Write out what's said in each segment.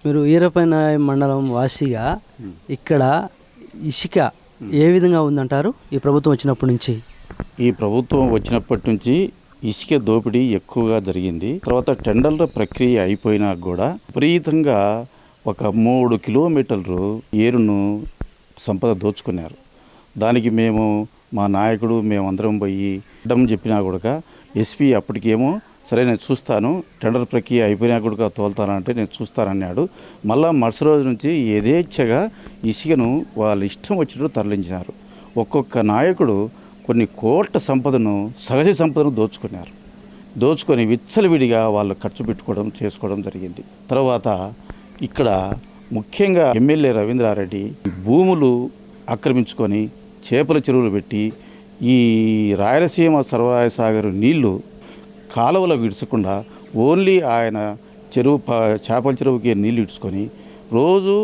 మీరు ఈరపైనాయ మండలం వాసిగా ఇక్కడ ఇసుక ఏ విధంగా ఉందంటారు ఈ ప్రభుత్వం వచ్చినప్పటి నుంచి? ఈ ప్రభుత్వం వచ్చినప్పటి నుంచి ఇసుక దోపిడీ ఎక్కువగా జరిగింది. తర్వాత టెండర్ల ప్రక్రియ అయిపోయినా కూడా విపరీతంగా ఒక 3 కిలోమీటర్లు ఏరును సంపద దోచుకున్నారు. దానికి మా నాయకుడు మేమందరం పోయి అడ్డం చెప్పినా కూడా ఎస్పీ అప్పటికేమో సరే నేను చూస్తాను, టెండర్ ప్రక్రియ అయిపోయినా కూడా తోలుతానంటే నేను చూస్తానన్నాడు. మళ్ళా మరుసటి రోజు నుంచి యథేచ్ఛగా ఇసుకను వాళ్ళ ఇష్టం వచ్చినట్టు తరలించినారు. ఒక్కొక్క నాయకుడు కొన్ని కోట్ల సంపదను, సహజ సంపదను దోచుకొని విచ్చలవిడిగా వాళ్ళు ఖర్చు పెట్టుకోవడం చేసుకోవడం జరిగింది. తర్వాత ఇక్కడ ముఖ్యంగా ఎమ్మెల్యే రవీంద్రారెడ్డి భూములు ఆక్రమించుకొని చేపల చెరువులు పెట్టి ఈ రాయలసీమ సర్వరాయ సాగర్ నీళ్లు కాలువలో విడుచకుండా ఓన్లీ ఆయన చేపల చెరువుకి నీళ్ళు ఇడ్చుకొని రోజు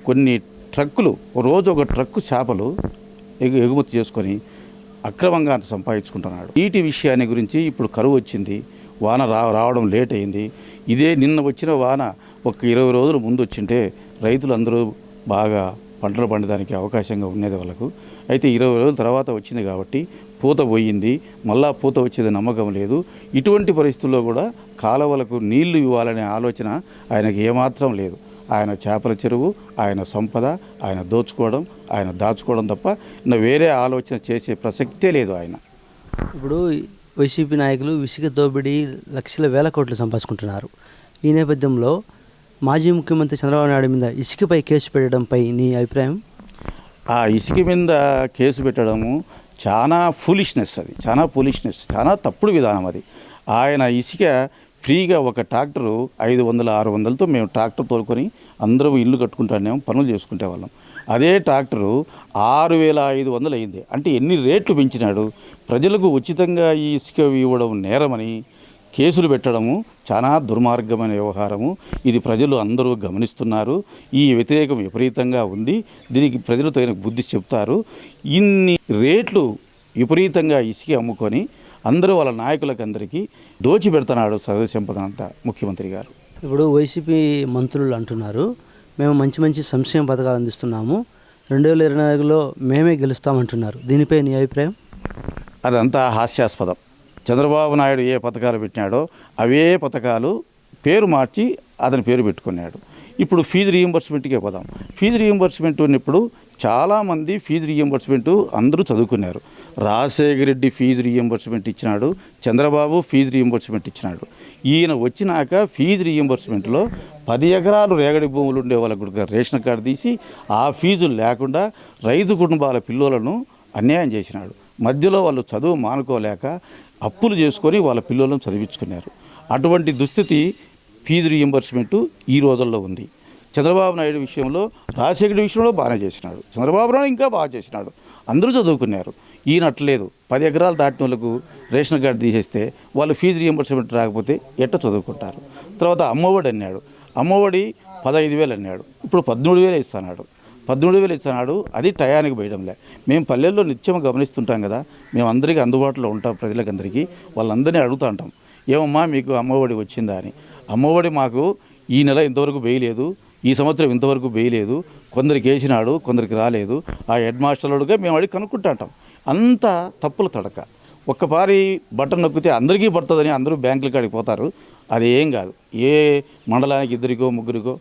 కొన్ని ట్రక్కులు, రోజు ఒక ట్రక్కు చేపలు ఎగుమతి చేసుకొని అక్రమంగా అంత సంపాదించుకుంటున్నాడు. నీటి విషయాన్ని గురించి ఇప్పుడు కరువు వచ్చింది, వాన రావడం లేట్ అయింది. ఇదే నిన్న వచ్చిన వాన ఒక 20 రోజుల ముందు వచ్చింటే రైతులందరూ బాగా పంటలు పండడానికి అవకాశంగా ఉండేది వాళ్ళకు. అయితే 20 రోజుల తర్వాత వచ్చింది కాబట్టి పూత పోయింది, మళ్ళా పూత వచ్చేది నమ్మకం లేదు. ఇటువంటి పరిస్థితుల్లో కూడా కాలువలకు నీళ్లు ఇవ్వాలనే ఆలోచన ఆయనకి ఏమాత్రం లేదు. ఆయన చేపల చెరువు, ఆయన సంపద, ఆయన దోచుకోవడం, ఆయన దాచుకోవడం తప్ప వేరే ఆలోచన చేసే ప్రసక్తే లేదు ఆయన. ఇప్పుడు వైసీపీ నాయకులు ఇసుక దోపిడీ లక్షల వేల కోట్లు సంపాదించుకుంటున్నారు. ఈ నేపథ్యంలో మాజీ ముఖ్యమంత్రి చంద్రబాబు నాయుడు మీద ఇసుకపై కేసు పెట్టడంపై నీ అభిప్రాయం? ఆ ఇసుక మీద కేసు పెట్టడము చాలా ఫూలిష్నెస్, చాలా తప్పుడు విధానం అది. ఆయన ఇసుక ఫ్రీగా ఒక ట్రాక్టరు 500-600తో మేము ట్రాక్టర్ తోలుకొని అందరం ఇల్లు కట్టుకుంటానేమో, పనులు చేసుకుంటే వాళ్ళం. అదే ట్రాక్టరు 6500 అయింది. అంటే ఎన్ని రేట్లు పెంచినాడు. ప్రజలకు ఉచితంగా ఈ ఇసుక ఇవ్వడం నేరమని కేసులు పెట్టడము చాలా దుర్మార్గమైన వ్యవహారము. ఇది ప్రజలు అందరూ గమనిస్తున్నారు. ఈ వ్యతిరేకం విపరీతంగా ఉంది. దీనికి ప్రజలు తగిన బుద్ధి చెప్తారు. ఇన్ని రేట్లు విపరీతంగా ఇసుక అమ్ముకొని అందరూ వాళ్ళ నాయకులకు అందరికీ దోచిపెడుతున్నాడు సహజ సంపద అంతా ముఖ్యమంత్రి గారు. ఇప్పుడు వైసీపీ మంత్రులు అంటున్నారు, మేము మంచి సంక్షేమ పథకాలు అందిస్తున్నాము, 2024లో మేమే గెలుస్తామంటున్నారు. దీనిపై నీ అభిప్రాయం? అదంతా హాస్యాస్పదం. చంద్రబాబు నాయుడు ఏ పథకాలు పెట్టినాడో అవే పథకాలు పేరు మార్చి అతని పేరు పెట్టుకున్నాడు. ఇప్పుడు ఫీజు రీయింబర్స్మెంట్కే పోదాం. ఫీజు రీయింబర్స్మెంట్ ఉన్నప్పుడు చాలామంది ఫీజు రీయింబర్స్మెంట్ అందరూ చదువుకున్నారు. రాజశేఖర రెడ్డి ఫీజు రీయింబర్స్మెంట్ ఇచ్చినాడు, చంద్రబాబు ఫీజు రీయింబర్స్మెంట్ ఇచ్చినాడు. ఈయన వచ్చినాక ఫీజు రీయింబర్స్మెంట్లో 10 ఎకరాలు రేగడి భూములు ఉండే వాళ్ళకు రేషన్ కార్డు తీసి ఆ ఫీజులు లేకుండా రైతు కుటుంబాల పిల్లలను అన్యాయం చేసినాడు. మధ్యలో వాళ్ళు చదువు మానుకోలేక అప్పులు చేసుకొని వాళ్ళ పిల్లలను చదివించుకున్నారు. అటువంటి దుస్థితి ఫీజు రీయింబర్స్మెంటు ఈ రోజుల్లో ఉంది. చంద్రబాబు నాయుడు విషయంలో, రాజశేఖర విషయంలో బాగానే చేసినాడు, చంద్రబాబు నాయుడు ఇంకా బాగా చేసినాడు. అందరూ చదువుకున్నారు. ఈయనట్లేదు. 10 ఎకరాలు దాటిన వాళ్ళకు రేషన్ కార్డు తీసేస్తే వాళ్ళు ఫీజు రీయింబర్స్మెంట్ రాకపోతే ఎట్ట చదువుకుంటారు. తర్వాత అమ్మఒడి అన్నాడు, అమ్మఒడి 15,000 అన్నాడు, ఇప్పుడు 13,000 ఇస్తున్నాడు. 13,000 ఇస్తున్నాడు. అది టయానికి పోయడంలే. మేము పల్లెల్లో నిత్యం గమనిస్తుంటాం కదా, మేము అందరికీ అందుబాటులో ఉంటాం. ప్రజలకందరికీ వాళ్ళందరినీ అడుగుతూ ఉంటాం, ఏమమ్మా మీకు అమ్మఒడి వచ్చిందా అని. అమ్మఒడి మాకు ఈ నెల ఇంతవరకు వేయలేదు, ఈ సంవత్సరం ఇంతవరకు వేయలేదు, కొందరికి వేసినాడు, కొందరికి రాలేదు. ఆ హెడ్ మాస్టర్లుగా మేము అడిగి కనుక్కుంటాం. అంతా తప్పుల తడక. ఒక్కపారి బటన్ నొక్కితే అందరికీ పడుతుందని అందరూ బ్యాంకుల కాడికి పోతారు. అది ఏం కాదు. ఏ మండలానికి 2కో 3కో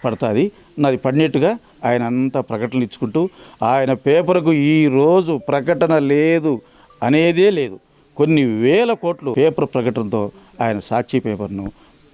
పడుతుంది. నాది పడినట్టుగా ఆయన అంతా ప్రకటనలు ఇచ్చుకుంటూ, ఆయన పేపర్కు ఈరోజు ప్రకటన లేదు అనేదే లేదు. కొన్ని వేల కోట్లు పేపర్ ప్రకటనతో ఆయన సాక్షి పేపర్ను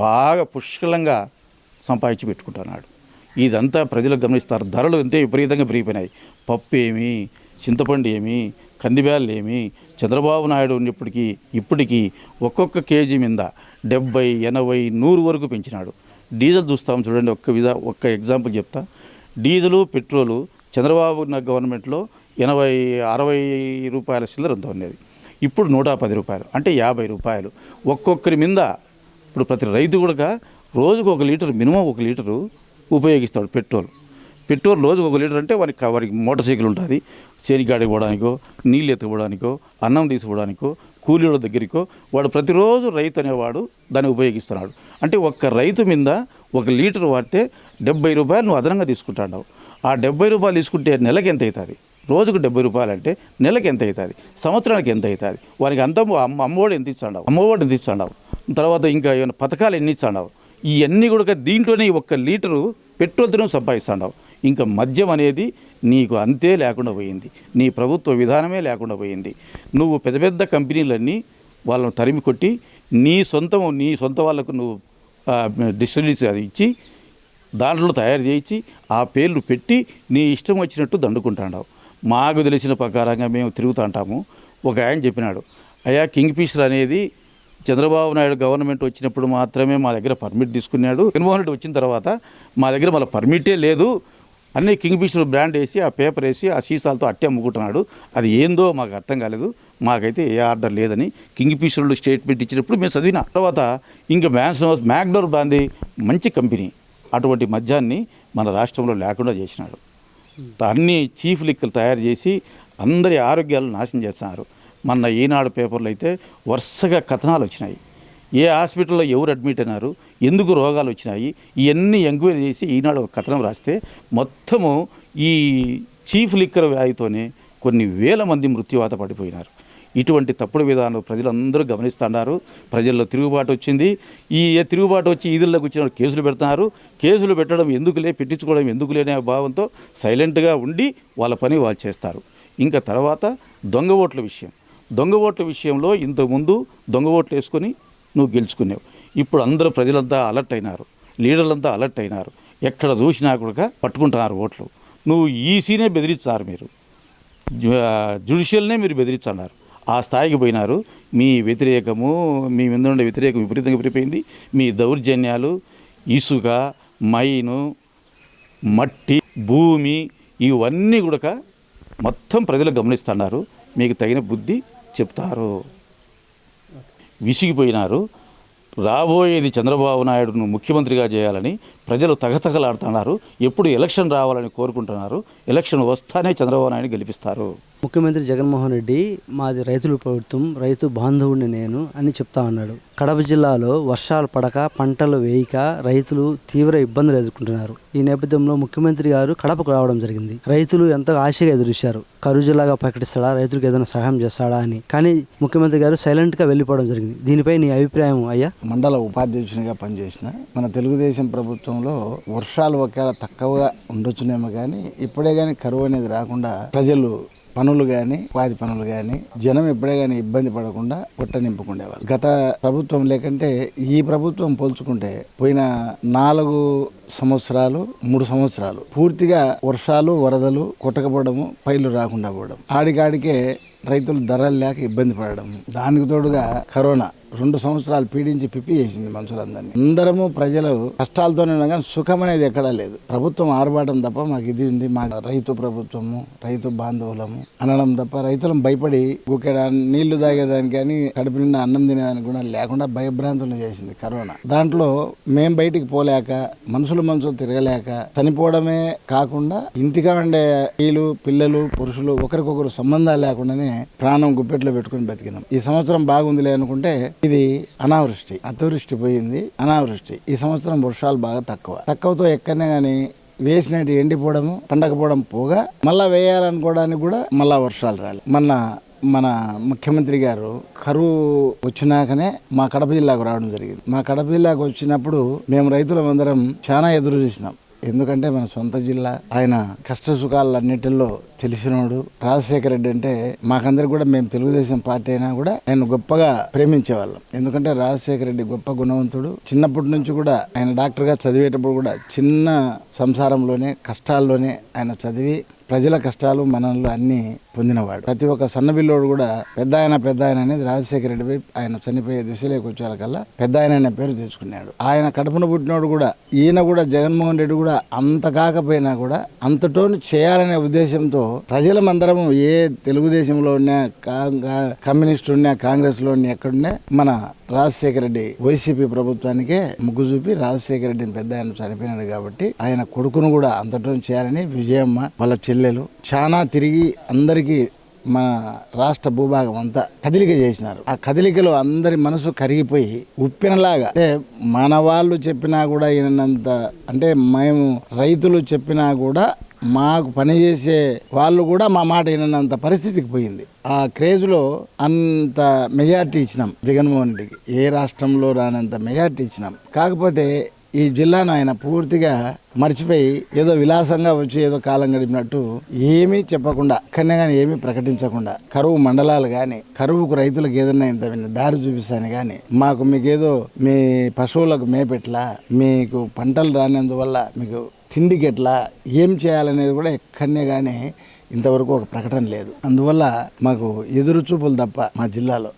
బాగా పుష్కలంగా సంపాదించి పెట్టుకుంటున్నాడు. ఇదంతా ప్రజలు గమనిస్తారు. ధరలు అంతే విపరీతంగా పెరిగిపోయినాయి. పప్పు ఏమి, చింతపండు ఏమి, కందిబ్యాలు ఏమి. చంద్రబాబు నాయుడు ఇప్పటికీ ఒక్కొక్క కేజీ మీద 70, 80, 100 వరకు పెంచినాడు. డీజిల్ చూస్తాం చూడండి. ఒక్క ఎగ్జాంపుల్ చెప్తా. డీజిలు, పెట్రోలు చంద్రబాబు గవర్నమెంట్లో 80, 60 రూపాయల చిల్లర అంత ఉండేది. ఇప్పుడు 110 రూపాయలు, అంటే 50 రూపాయలు ఒక్కొక్కరి మీద. ఇప్పుడు ప్రతి రైతు కూడా రోజుకు 1 లీటర్, మినిమం 1 లీటరు ఉపయోగిస్తాడు పెట్రోల్ రోజుకు 1 లీటర్. అంటే వారికి మోటార్ సైకిల్ ఉంటుంది, చేనికాడికి పోవడానికో, నీళ్ళు ఎత్తుకోవడానికో, అన్నం తీసుకోవడానికో, కూలీల దగ్గరికో వాడు ప్రతిరోజు రైతు అనేవాడు దాన్ని ఉపయోగిస్తున్నాడు. అంటే ఒక్క రైతు మీద 1 లీటర్ వాడితే 70 రూపాయలు నువ్వు అదనంగా తీసుకుంటావు. ఆ 70 రూపాయలు తీసుకుంటే నెలకి ఎంత అవుతుంది? రోజుకు 70 రూపాయలు అంటే నెలకి ఎంత అవుతుంది? సంవత్సరానికి ఎంత అవుతుంది? వానికి అంత అమ్మఒడి ఎంత ఇస్తాండావు, అమ్మఒడి ఎంత ఇస్తాండావు, తర్వాత ఇంకా ఏమైనా పథకాలు ఎన్ని ఇస్తాండావు, ఇవన్నీ కూడా దీంట్లోనే 1 లీటరు పెట్రోల్తో సంపాదిస్తాండావు. ఇంకా మద్యం అనేది నీకు అంతే లేకుండా పోయింది. నీ ప్రభుత్వ విధానమే లేకుండా పోయింది. నువ్వు పెద్ద పెద్ద కంపెనీలన్నీ వాళ్ళను తరిమి కొట్టి నీ సొంత వాళ్ళకు నువ్వు డిస్ట్రిబ్యూటర్ అది ఇచ్చి దాంట్లో తయారు చేయించి ఆ పేర్లు పెట్టి నీ ఇష్టం వచ్చినట్టు దండుకుంటాడావు. మాకు తెలిసిన ప్రకారంగా మేము తిరుగుతూ ఉంటాము. ఒక ఆయన చెప్పినాడు, అయ్యా కింగ్ ఫిషర్ అనేది చంద్రబాబు నాయుడు గవర్నమెంట్ వచ్చినప్పుడు మాత్రమే మా దగ్గర పర్మిట్ తీసుకున్నాడు. జగన్మోహన్ రెడ్డి వచ్చిన తర్వాత మా దగ్గర మళ్ళీ పర్మిటే లేదు. అన్నీ కింగ్ ఫిషర్ బ్రాండ్ వేసి ఆ పేపర్ వేసి ఆ సీసాలతో అట్టే అమ్ముకుంటున్నాడు. అది ఏందో మాకు అర్థం కాలేదు. మాకైతే ఏ ఆర్డర్ లేదని కింగ్ ఫిషర్లు స్టేట్మెంట్ ఇచ్చినప్పుడు మేము చదివిన తర్వాత ఇంకా మ్యాక్డోర్ బ్రాంది మంచి కంపెనీ అటువంటి మద్యాన్ని మన రాష్ట్రంలో లేకుండా చేసినాడు. అన్ని చీఫ్ లిక్కలు తయారు చేసి అందరి ఆరోగ్యాలను నాశనం చేస్తున్నారు. మొన్న ఈనాడు పేపర్లో అయితే వరుసగా కథనాలు వచ్చినాయి. ఏ హాస్పిటల్లో ఎవరు అడ్మిట్ అయినారు, ఎందుకు రోగాలు వచ్చినాయి, ఇవన్నీ ఎంక్వైరీ చేసి ఈనాడు ఒక కథనం రాస్తే మొత్తము ఈ చీఫ్ లిక్కర్ వ్యాధితోనే కొన్ని వేల మంది మృత్యువాత పడిపోయినారు. ఇటువంటి తప్పుడు విధానం ప్రజలందరూ గమనిస్తున్నారు. ప్రజల్లో తిరుగుబాటు వచ్చింది. ఈ తిరుగుబాటు వచ్చి ఈదుల్లోకి వచ్చిన కేసులు పెడుతున్నారు. కేసులు పెట్టడం ఎందుకులే, పెట్టించుకోవడం ఎందుకులే అనే భావంతో సైలెంట్గా ఉండి వాళ్ళ పని వాళ్ళు చేస్తారు. ఇంకా తర్వాత దొంగ ఓట్ల విషయంలో ఇంతకుముందు దొంగ ఓట్లు వేసుకొని నువ్వు గెలుచుకునేవు. ఇప్పుడు అందరూ ప్రజలంతా అలర్ట్ అయినారు, లీడర్లంతా అలర్ట్ అయినారు. ఎక్కడ చూసినా కూడా పట్టుకుంటున్నారు ఓట్లు. నువ్వు ఈసీనే బెదిరిస్తారు, మీరు జ్యుడిషియల్నే మీరు బెదిరిస్తున్నారు. ఆ స్థాయికి పోయినారు. మీ మీద ఉండే వ్యతిరేకం విపరీతంగా పెరిగిపోయింది. మీ దౌర్జన్యాలు, ఇసుక, మైను, మట్టి, భూమి ఇవన్నీ కూడా మొత్తం ప్రజలు గమనిస్తున్నారు. మీకు తగిన బుద్ధి చెప్తారు. విసిగిపోయినారు. రాబోయేది చంద్రబాబు నాయుడును ముఖ్యమంత్రిగా చేయాలని ప్రజలు తగతగలాడుతున్నారు. ఎప్పుడు ఎలక్షన్ రావాలని కోరుకుంటున్నారు. ఎలక్షన్ వస్తానే చంద్రబాబు నాయుడు గెలిపిస్తారు. ముఖ్యమంత్రి జగన్మోహన్ రెడ్డి మాది రైతుల ప్రభుత్వం, రైతు బాంధవుడిని నేను అని చెప్తా ఉన్నాడు. కడప జిల్లాలో వర్షాలు పడక పంటలు వేయక రైతులు తీవ్ర ఇబ్బందులు ఎదుర్కొంటున్నారు. ఈ నేపథ్యంలో ముఖ్యమంత్రి గారు కడపకు రావడం జరిగింది. రైతులు ఎంతో ఆశగా ఎదురుశారు. కరువు జిల్లాగా ప్రకటిస్తాడా, రైతులకు ఏదైనా సహాయం చేస్తాడా అని. కానీ ముఖ్యమంత్రి గారు సైలెంట్గా వెళ్ళిపోవడం జరిగింది. దీనిపై నీ అభిప్రాయం అయ్యా? మండల ఉపాధ్యక్షునిగా పనిచేసిన మన తెలుగుదేశం ప్రభుత్వంలో వర్షాలు ఒకవేళ తక్కువగా ఉండొచ్చునేమో కానీ ఇప్పుడే కానీ కరువు అనేది రాకుండా ప్రజలు పనులు కానీ ఉపాధి పనులు కానీ జనం ఎప్పుడే కానీ ఇబ్బంది పడకుండా పొట్ట నింపుకుండేవాళ్ళు. గత ప్రభుత్వం లేకంటే ఈ ప్రభుత్వం పోల్చుకుంటే పోయిన 4 సంవత్సరాలు 3 సంవత్సరాలు పూర్తిగా వర్షాలు వరదలు కొట్టకపోవడము, పైర్లు రాకుండా పోవడం, ఆడికాడికే రైతులు ధరలు లేక ఇబ్బంది పడడం, దానికి తోడుగా కరోనా 2 సంవత్సరాలు పీడించి పిప్పి చేసింది మనుషులందరినీ. అందరము ప్రజలు కష్టాలతోనే ఉన్నా కానీ సుఖం అనేది ఎక్కడా లేదు. ప్రభుత్వం ఆర్భాటం తప్ప మాకు ఇది ఉంది, మా రైతు ప్రభుత్వము, రైతు బాంధవులము అనడం తప్ప రైతులను భయపడి ఊకేడ నీళ్లు తాగేదానికి కానీ కడుపు నిండా అన్నం తినేదానికి కూడా లేకుండా భయభ్రాంతులు చేసింది కరోనా. దాంట్లో మేం బయటికి పోలేక మనుషులు తిరగలేక చనిపోవడమే కాకుండా ఇంటిగా ఉండే స్త్రీలు, పిల్లలు, పురుషులు ఒకరికొకరు సంబంధాలు లేకుండానే ప్రాణం గుప్పెట్లో పెట్టుకుని బతికినాం. ఈ సంవత్సరం బాగుందిలే అనుకుంటే ఇది అనావృష్టి, అతివృష్టి పోయింది, అనావృష్టి. ఈ సంవత్సరం వర్షాలు బాగా తక్కువతో ఎక్కడనే కానీ వేసినట్టు ఎండిపోవడము, పండకపోవడం పోగా మళ్ళా వేయాలనుకోవడానికి కూడా మళ్ళా వర్షాలు రాలి. మన ముఖ్యమంత్రి గారు కరువు వచ్చినాకనే మా కడప జిల్లాకు రావడం జరిగింది. మా కడప జిల్లాకు వచ్చినప్పుడు మేము రైతులందరం చాలా ఎదురు చూసినాం. ఎందుకంటే మన సొంత జిల్లా, ఆయన కష్ట సుఖాలన్నిటిలో తెలిసినోడు. రాజశేఖర రెడ్డి అంటే మాకందరికి కూడా, మేము తెలుగుదేశం పార్టీ అయినా కూడా ఆయన గొప్పగా ప్రేమించేవాళ్ళం. ఎందుకంటే రాజశేఖర రెడ్డి గొప్ప గుణవంతుడు. చిన్నప్పటి నుంచి కూడా ఆయన డాక్టర్గా చదివేటప్పుడు కూడా చిన్న సంసారంలోనే కష్టాల్లోనే ఆయన చదివి ప్రజల కష్టాలు మనలో అన్ని పొందినవాడు. ప్రతి ఒక్క సన్నబిల్లోడు కూడా పెద్ద ఆయన అనేది రాజశేఖర రెడ్డిపై ఆయన చనిపోయే దిశలోకి వచ్చేకల్లా పెద్ద ఆయన అనే పేరు తెచ్చుకున్నాడు. ఆయన కడుపున పుట్టినోడు కూడా, ఈయన కూడా జగన్మోహన్ రెడ్డి కూడా అంత కాకపోయినా కూడా అంతటోని చేయాలనే ఉద్దేశంతో ప్రజలమందరం ఏ తెలుగుదేశంలో ఉన్నా, కమ్యూనిస్టు ఉన్నా, కాంగ్రెస్లో ఉన్నా, ఎక్కడున్నా మన రాజశేఖర రెడ్డి వైసీపీ ప్రభుత్వానికే ముగ్గు చూపి రాజశేఖర రెడ్డిని పెద్ద ఆయన చనిపోయినాడు కాబట్టి ఆయన కొడుకును కూడా అంతటోని చేయాలని విజయమ్మ వాళ్ళ చెల్లెలు చాలా తిరిగి అందరికీ మన రాష్ట్ర భూభాగం అంతా కదిలిక చేసినారు. ఆ కదిలికలో అందరి మనసు కరిగిపోయి ఉప్పినలాగా, అంటే మన వాళ్ళు చెప్పినా కూడా ఈయనంత, అంటే మేము రైతులు చెప్పినా కూడా మాకు పనిచేసే వాళ్ళు కూడా మా మాట వినంత పరిస్థితికి పోయింది. ఆ క్రేజ్లో అంత మెజార్టీ ఇచ్చినాం జగన్మోహన్ రెడ్డికి, ఏ రాష్ట్రంలో రానంత మెజార్టీ ఇచ్చినాం. కాకపోతే ఈ జిల్లాను ఆయన పూర్తిగా మర్చిపోయి ఏదో విలాసంగా వచ్చి ఏదో కాలం గడిపినట్టు ఏమీ చెప్పకుండా, కన్నా కానీ ఏమీ ప్రకటించకుండా, కరువు మండలాలు కానీ, కరువుకు రైతులకు ఏదన్నా ఇంత దారి చూపిస్తాను కానీ, మీకేదో మీ పశువులకు మేపెట్లా, మీకు పంటలు రానందువల్ల మీకు తిండికి ఎట్లా, ఏం చేయాలనేది కూడా ఎక్కడనే కానీ ఇంతవరకు ఒక ప్రకటన లేదు. అందువల్ల మాకు ఎదురు చూపులు తప్ప మా జిల్లాలో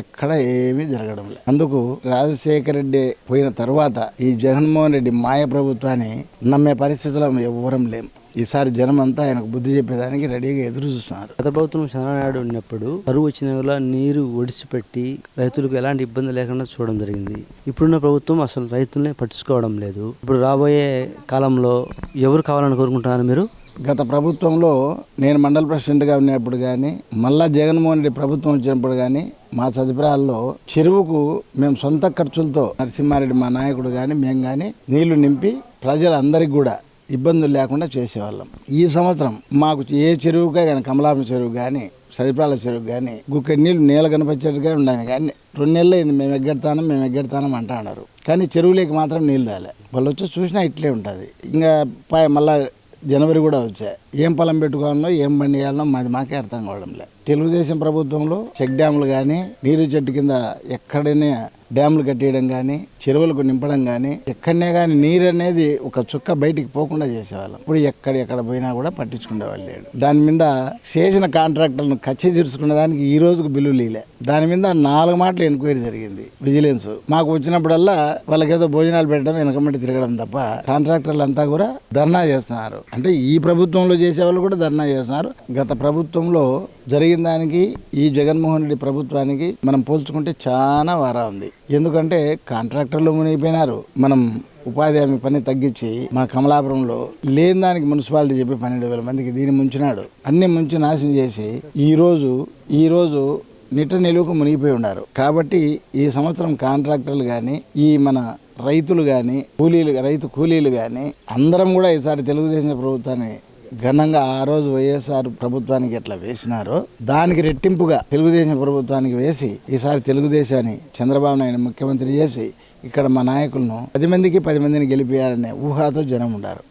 ఎక్కడ ఏమీ జరగడం లేదు. అందుకు రాజశేఖర రెడ్డి పోయిన తర్వాత ఈ జగన్మోహన్ రెడ్డి మాయ ప్రభుత్వాన్ని నమ్మే పరిస్థితుల్లో ఎవ్వరం లేం. ఈసారి జనం అంతా ఆయనకు బుద్ధి చెప్పేదానికి రెడీగా ఎదురు చూస్తున్నారు. గత ప్రభుత్వం చంద్రబాబు నాయుడు ఉన్నప్పుడు కరువు వచ్చిన వల్ల నీరు ఒడిచిపెట్టి రైతులకు ఎలాంటి ఇబ్బంది లేకుండా చూడడం జరిగింది. ఇప్పుడున్న ప్రభుత్వం అసలు రైతుల్ని పట్టించుకోవడం లేదు. ఇప్పుడు రాబోయే కాలంలో ఎవరు కావాలని కోరుకుంటున్నారు మీరు? గత ప్రభుత్వంలో నేను మండల ప్రెసిడెంట్గా ఉన్నప్పుడు కానీ, మళ్ళా జగన్మోహన్ రెడ్డి ప్రభుత్వం వచ్చినప్పుడు కానీ, మా సదుపాయాల్లో చెరువుకు మేము సొంత ఖర్చులతో నరసింహారెడ్డి మా నాయకుడు కానీ మేము కానీ నీళ్లు నింపి ప్రజలందరికీ కూడా ఇబ్బందులు లేకుండా చేసేవాళ్ళం. ఈ సంవత్సరం మాకు ఏ చెరువుగా కానీ, కమలాపం చెరువు కానీ, సదిప్రాల చెరువు కానీ, గుక్క నీళ్ళు నేల కనిపించేట్టుగా ఉండాలి. కానీ 2 నెలలు అయింది మేము ఎగ్గడతానం అంటా అన్నారు. కానీ చెరువులోకి మాత్రం నీళ్ళు రాలే. వాళ్ళు వచ్చి చూసినా ఇట్లే ఉంటుంది. ఇంకా మళ్ళా జనవరి కూడా వచ్చాయి. ఏం పొలం పెట్టుకోవాలనో ఏం బండి వేయాలనో మాకే అర్థం కావడం లేదు. తెలుగుదేశం ప్రభుత్వంలో చెక్ డ్యాములు కానీ, నీరు చెట్టు కింద ఎక్కడైనా డ్యాములు కట్టేయడం కానీ, చెరువులకు నింపడం కానీ, ఎక్కడనే కానీ నీరు అనేది ఒక చుక్క బయటికి పోకుండా చేసేవాళ్ళం. ఇప్పుడు ఎక్కడ పోయినా కూడా పట్టించుకునేవాళ్ళు లేడు. దాని మీద చేసిన కాంట్రాక్టర్లను కచ్చి తీర్చుకునే దానికి ఈ రోజుకు బిల్లులు లేలే. దాని మీద 4 మాటలు ఎంక్వైరీ జరిగింది విజిలెన్స్. మాకు వచ్చినప్పుడల్లా వాళ్ళకేదో భోజనాలు పెట్టడం, వెనకమంటి తిరగడం తప్ప కాంట్రాక్టర్లు అంతా కూడా ధర్నా చేస్తున్నారు. అంటే ఈ ప్రభుత్వంలో చేసేవాళ్ళు కూడా ధర్నా చేస్తున్నారు. గత ప్రభుత్వంలో జరిగిన దానికి ఈ జగన్మోహన్ రెడ్డి ప్రభుత్వానికి మనం పోల్చుకుంటే చాలా వారా ఉంది. ఎందుకంటే కాంట్రాక్టర్లు మునిగిపోయినారు. మనం ఉపాధి హామీ పని తగ్గించి మా కమలాపురంలో లేని దానికి మున్సిపాలిటీ చెప్పి 12,000 మందికి దీన్ని ముంచినాడు. అన్ని ముంచి నాశనం చేసి ఈ రోజు నిట్ట నిలువుకు మునిగిపోయి ఉన్నారు. కాబట్టి ఈ సంవత్సరం కాంట్రాక్టర్లు కానీ, ఈ మన రైతులు కానీ, రైతు కూలీలు కానీ అందరం కూడా ఈసారి తెలుగుదేశం ప్రభుత్వాన్ని ఘనంగా ఆ రోజు వైఎస్ఆర్ ప్రభుత్వానికి ఎట్లా వేసినారో దానికి రెట్టింపుగా తెలుగుదేశం ప్రభుత్వానికి వేసి ఈసారి తెలుగుదేశాన్ని చంద్రబాబు నాయుడు ముఖ్యమంత్రి చేసి ఇక్కడ మా నాయకులను 10 మందికి 10 మందిని గెలిపేయాలనే ఊహాతో జనం ఉన్నారు.